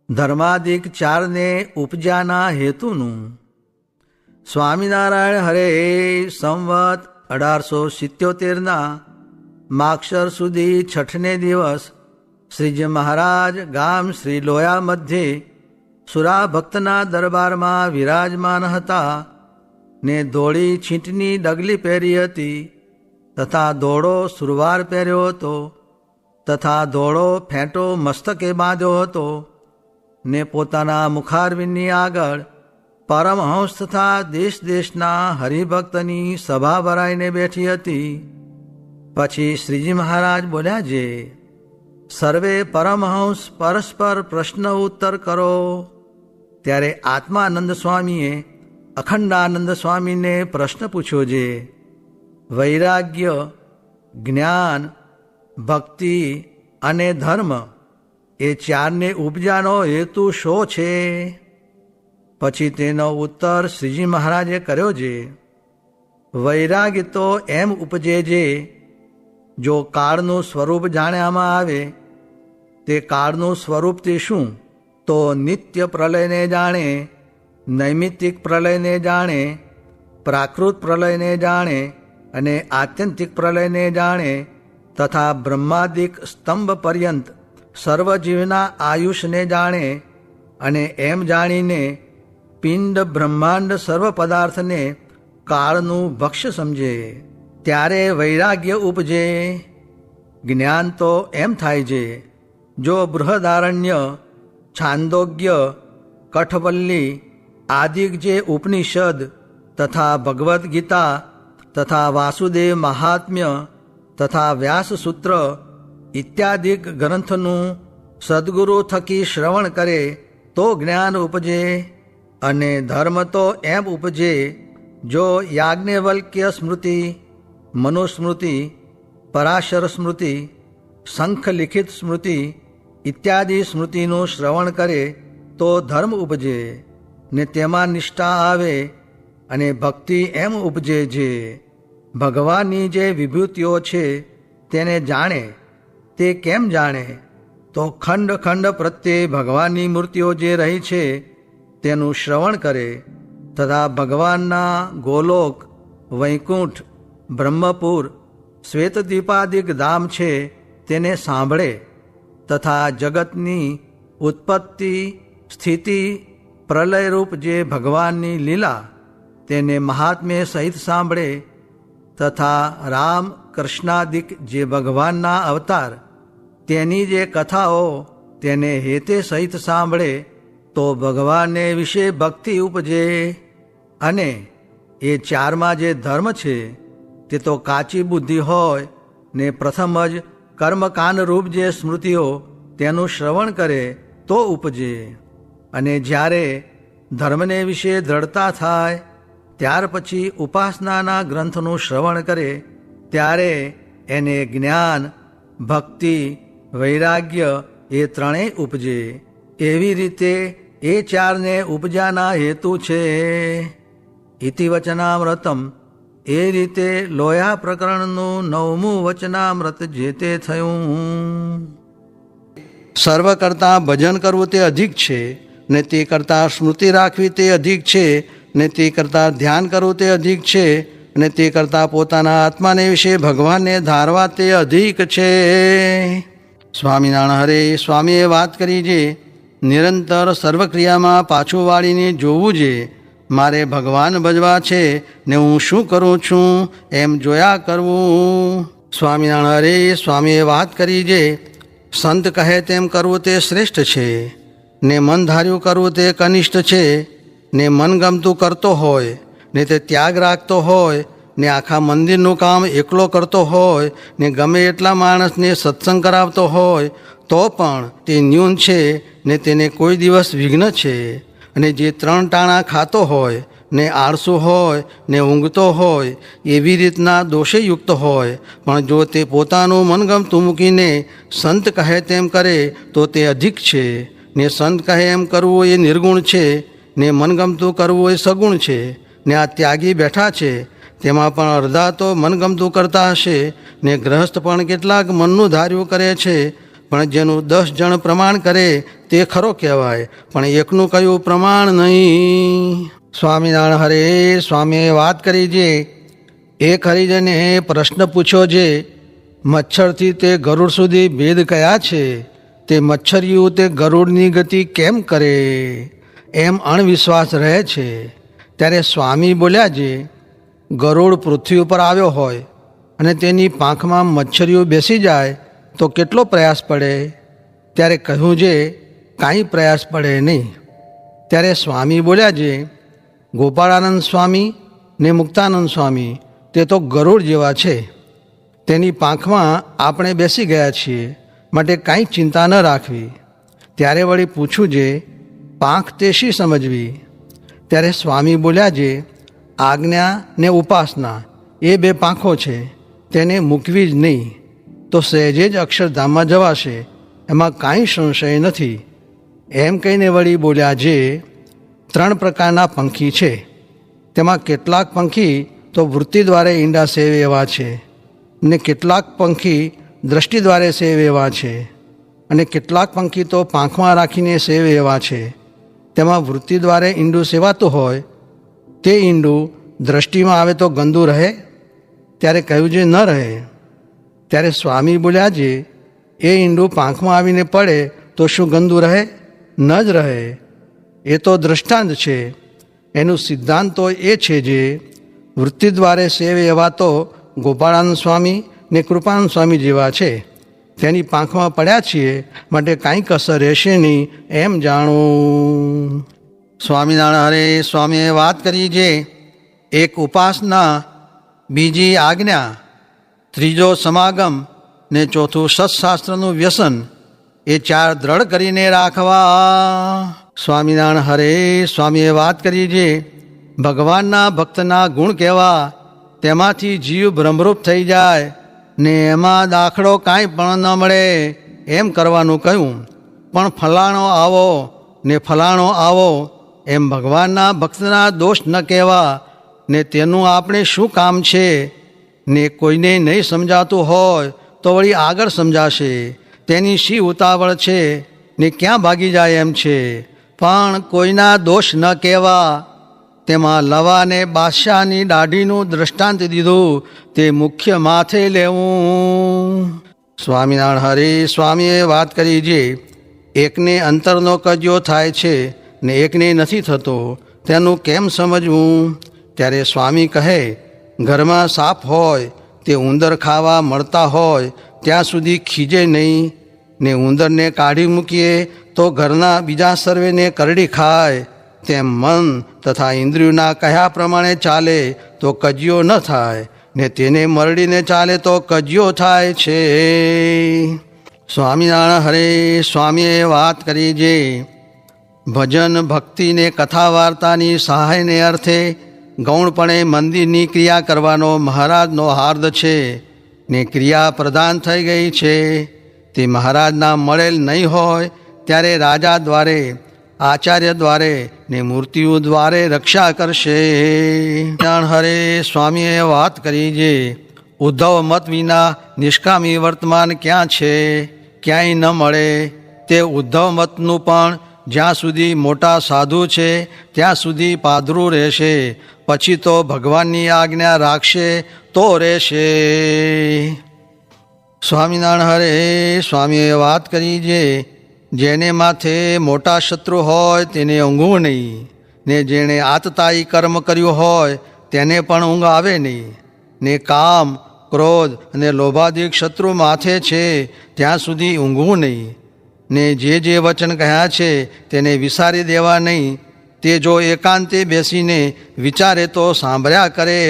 ધર્માદિક ચારને ઉપજાના હેતુનું. સ્વામિનારાયણ હરે સંવત 1877ના માક્ષર સુધી છઠને દિવસ શ્રીજી મહારાજ ગામ શ્રી લોયા મધ્યે સુરા ભક્તના દરબારમાં વિરાજમાન હતા ને ધોળી છીંટની ડગલી પહેરી હતી તથા ધોળો સુરવાર પહેર્યો હતો તથા ધોળો ફેંટો મસ્તકે બાંધ્યો હતો ને પોતાના મુખારવિંદની આગળ પરમહંસ તથા દેશ દેશના હરિભક્તની સભા ભરાઈને બેઠી હતી. પછી શ્રીજી મહારાજ બોલ્યા, જે સર્વે પરમહંસ પરસ્પર પ્રશ્ન ઉત્તર કરો. ત્યારે આત્માનંદ સ્વામીએ અખંડાનંદ સ્વામીને પ્રશ્ન પૂછ્યો, જે વૈરાગ્ય, જ્ઞાન, ભક્તિ અને ધર્મ એ ચારને ઉપજાનો હેતુ શો છે? પછી તેનો ઉત્તર શ્રીજી મહારાજે કર્યો, જે વૈરાગ્ય તો એમ ઉપજે જે જો કાળનું સ્વરૂપ જાણ્યામાં આવે. તે કાળનું સ્વરૂપ તે શું? તો નિત્ય પ્રલયને જાણે, નૈમિત્તિક પ્રલયને જાણે, પ્રાકૃત પ્રલયને જાણે અને આત્યંતિક પ્રલયને જાણે તથા બ્રહ્માદિક સ્તંભ પર્યંત સર્વજીવના આયુષને જાણે. અને એમ જાણીને પિંડ બ્રહ્માંડ સર્વ પદાર્થને કાળનું ભક્ષ્ય સમજે. ત્યારે વૈરાગ્ય ઉપજે. જ્ઞાન તો એમ થાય છે જો બૃહદારણ્ય, છાંદોગ્ય, કઠવલ્લી આદિક જે ઉપનિષદ તથા ભગવદ્ ગીતા તથા વાસુદેવ મહાત્મ્ય તથા વ્યાસસૂત્ર ઇત્યાદિક ગ્રંથનું સદ્ગુરુ થકી શ્રવણ કરે તો જ્ઞાન ઉપજે. અને ધર્મ તો એમ ઉપજે જો યાજ્ઞવલ્ક્ય સ્મૃતિ, મનુસ્મૃતિ, પરાશર સ્મૃતિ, શંખલિખિત સ્મૃતિ ઇત્યાદિ સ્મૃતિનું શ્રવણ કરે તો ધર્મ ઉપજે ને તેમાં નિષ્ઠા આવે. અને ભક્તિ એમ ઉપજે જે ભગવાનની જે વિભૂતિઓ છે તેને જાણે. તે કેમ જાણે? તો ખંડ ખંડ પ્રત્યે ભગવાનની મૂર્તિઓ જે રહી છે તેનું શ્રવણ કરે તથા ભગવાનના ગોલોક, વૈકુંઠ, બ્રહ્મપુર, શ્વેતદ્વીપાદિક ધામ છે તેને સાંભળે તથા જગતની ઉત્પત્તિ, સ્થિતિ, પ્રલયરૂપ જે ભગવાનની લીલા તેને મહાત્મ્ય સહિત સાંભળે તથા રામ, કૃષ્ણાદિક જે ભગવાનના અવતાર તેની જે કથાઓ તેને હેતે સહિત સાંભળે તો ભગવાનને વિશે ભક્તિ ઉપજે. અને એ ચારમાં જે ધર્મ છે તે તો કાચી બુદ્ધિ હોય ને પ્રથમ જ કર્મકાંડરૂપ જે સ્મૃતિઓ તેનું શ્રવણ કરે તો ઉપજે. અને જ્યારે ધર્મને વિશે દ્રઢતા થાય ત્યાર પછી ઉપાસનાના ગ્રંથનું શ્રવણ કરે ત્યારે એને જ્ઞાન, ભક્તિ, વૈરાગ્ય એ ત્રણેય ઉપજે. એવી રીતે એ ચારને ઉપજાના હેતુ છે. ઇતિ વચનામૃતમ. એ રીતે લોયા પ્રકરણનું 9મું વચનામૃત જે તે થયું. સર્વ કરતાં ભજન કરવું તે અધિક છે ને તે કરતાં સ્મૃતિ રાખવી તે અધિક છે ને તે કરતાં ધ્યાન કરવું તે અધિક છે અને તે કરતાં પોતાના આત્માને વિશે ભગવાનને ધારવા તે અધિક છે. સ્વામિનારાયણ હરે સ્વામીએ વાત કરી છે નિરંતર સર્વક્રિયામાં પાછું વાળીને જોવું છે. મારે ભગવાન ભજવા છે ને હું શું કરું છું એમ જોયા કરવું. સ્વામિનારાયણ હરે સ્વામીએ વાત કરી છે સંત કહે તેમ કરવું તે શ્રેષ્ઠ છે ને મન ધાર્યું કરવું તે કનિષ્ઠ છે. ને મનગમતું કરતો હોય ને તે ત્યાગ રાખતો હોય ને આખા મંદિરનું કામ એકલો કરતો હોય ને ગમે એટલા માણસને સત્સંગ કરાવતો હોય તો પણ તે ન્યૂન છે ને તેને કોઈ દિવસ વિઘ્ન છે. અને જે 3 ટાણા ખાતો હોય ને આળસુ હોય ને ઊંઘતો હોય એવી રીતના દોષેયુક્ત હોય પણ જો તે પોતાનું મનગમતું મૂકીને સંત કહે તેમ કરે તો તે અધિક છે. ને સંત કહે એમ કરવું એ નિર્ગુણ છે ને મનગમતું કરવું એ સગુણ છે. ને આ ત્યાગી બેઠા છે તેમાં પણ અડધા તો મનગમતું કરતા હશે ને ગ્રહસ્થ પણ કેટલાક મનનું ધાર્યું કરે છે પણ જેનું 10 જણ પ્રમાણ કરે તે ખરો કહેવાય, પણ એકનું કયું પ્રમાણ નહીં. સ્વામિનારાયણ હરે. સ્વામીએ વાત કરી જે એક હરિજને પ્રશ્ન પૂછ્યો જે મચ્છરથી તે ગરુડ સુધી ભેદ કયા છે, તે મચ્છરિયું તે ગરુડની ગતિ કેમ કરે, એમ અણવિશ્વાસ રહે છે. ત્યારે સ્વામી બોલ્યા જે ગરુડ પૃથ્વી ઉપર આવ્યો હોય અને તેની પાંખમાં મચ્છરિયું બેસી જાય તો કેટલો પ્રયાસ પડે? ત્યારે કહ્યું જે કાંઈ પ્રયાસ પડે નહીં. ત્યારે સ્વામી બોલ્યા જે ગોપાળાનંદ સ્વામી ને મુક્તાનંદ સ્વામી તે તો ગરુડ જેવા છે, તેની પાંખમાં આપણે બેસી ગયા છીએ, માટે કાંઈ ચિંતા ન રાખવી. ત્યારે વળી પૂછું જે પાંખ તે શી સમજવી? ત્યારે સ્વામી બોલ્યા જે આજ્ઞા ને ઉપાસના એ 2 પાંખો છે, તેને મૂકવી જ નહીં તો સહેજે જ અક્ષરધામમાં જવાશે, એમાં કાંઈ સંશય નથી. એમ કહીને વળી બોલ્યા જે 3 પ્રકારના પંખી છે, તેમાં કેટલાક પંખી તો વૃત્તિ દ્વારે ઈંડા સેવે એવા છે, ને કેટલાક પંખી દ્રષ્ટિ દ્વારે સેવે એવા છે, અને કેટલાક પંખી તો પાંખમાં રાખીને સેવે એવા છે. તેમાં વૃત્તિ દ્વારે ઈંડું સેવાતું હોય તે ઈંડું દ્રષ્ટિમાં આવે તો ગંદુ રહે? ત્યારે કહ્યું જે ન રહે. ત્યારે સ્વામી બોલ્યા જે એ ઈંડું પાંખમાં આવીને પડે તો શું ગંદુ રહે? ન જ રહે. એ તો દૃષ્ટાંત છે. એનું સિદ્ધાંત તો એ છે જે વૃત્તિ દ્વારે સેવે એવા તો ગોપાળાનંદ સ્વામી ને કૃપાનંદ સ્વામી જેવા છે, તેની પાંખમાં પડ્યા છીએ, માટે કાંઈ કસર રહેશે નહીં એમ જાણું. સ્વામિનારાયણ હરે. સ્વામીએ વાત કરી જે એક ઉપાસના, બીજી આજ્ઞા, ત્રીજો સમાગમ ને ચોથું સત્શાસ્ત્રનું વ્યસન, એ 4 દ્રઢ કરીને રાખવા. સ્વામિનારાયણ હરે. સ્વામીએ વાત કરી જે ભગવાનના ભક્તના ગુણ કહેવા, તેમાંથી જીવ ભ્રમરૂપ થઈ જાય ને એમાં દાખલો કાંઈ પણ ન મળે એમ કરવાનું કહ્યું. પણ ફલાણો આવો ને ફલાણો આવો એમ ભગવાનના ભક્તના દોષ ન કહેવા, ને તેનું આપણે શું કામ છે, ને કોઈને નહીં સમજાતું હોય તો વળી આગળ સમજાશે, તેની શી ઉતાવળ છે ને ક્યાં ભાગી જાય એમ છે. પણ કોઈના દોષ ન કહેવા, તેમાં લવા ને બાદશાહની દાઢીનું દૃષ્ટાંત દીધું, તે મુખ્ય માથે લેવું. સ્વામિનારાયણ હરે. સ્વામીએ વાત કરી જે એકને અંતરનો કજિયો થાય છે ને એકને નથી થતો, તેનું કેમ સમજવું? ત્યારે સ્વામી કહે ઘરમાં સાપ હોય તે ઉંદર ખાવા મળતા હોય ત્યાં સુધી ખીજે નહીં, ને ઉંદરને કાઢી મૂકીએ તો ઘરના બીજા સર્વેને કરડી ખાય, તેમ મન તથા ઇન્દ્રિયોના કહ્યા પ્રમાણે ચાલે તો કજિયો ન થાય, ને તેને મરડીને ચાલે તો કજિયો થાય છે. સ્વામિનારાયણ હરે. સ્વામીએ વાત કરી જે ભજન ભક્તિને કથા વાર્તાની સહાયને અર્થે ગૌણપણે મંદિરની ક્રિયા કરવાનો મહારાજનો હાર્દ છે, ને ક્રિયા પ્રધાન થઈ ગઈ છે. તે મહારાજના મળેલ નહીં હોય ત્યારે રાજા દ્વારે, આચાર્ય દ્વારે ને મૂર્તિઓ દ્વારે રક્ષા કરશે. હરે. સ્વામીએ વાત કરી જે ઉદ્ધવ મત વિના નિષ્કામી વર્તમાન ક્યાં છે, ક્યાંય ન મળે. તે ઉદ્ધવ મતનું પણ જ્યાં સુધી મોટા સાધુ છે ત્યાં સુધી પાધરું રહેશે, પછી તો ભગવાનની આજ્ઞા રાખશે તો રહેશે. સ્વામિનારાયણ હરે. સ્વામીએ વાત કરી જે જેને માથે મોટા શત્રુ હોય તેને ઊંઘવું નહીં, ને જેણે આતતાયી કર્મ કર્યું હોય તેને પણ ઊંઘ આવે નહીં, ને કામ ક્રોધ અને લોભાદિક શત્રુ માથે છે ત્યાં સુધી ઊંઘવું નહીં, ને જે વચન કહ્યા છે તેને વિસારી દેવા નહીં, તે જો એકાંતે બેસીને વિચારે તો સાંભળ્યા કરે.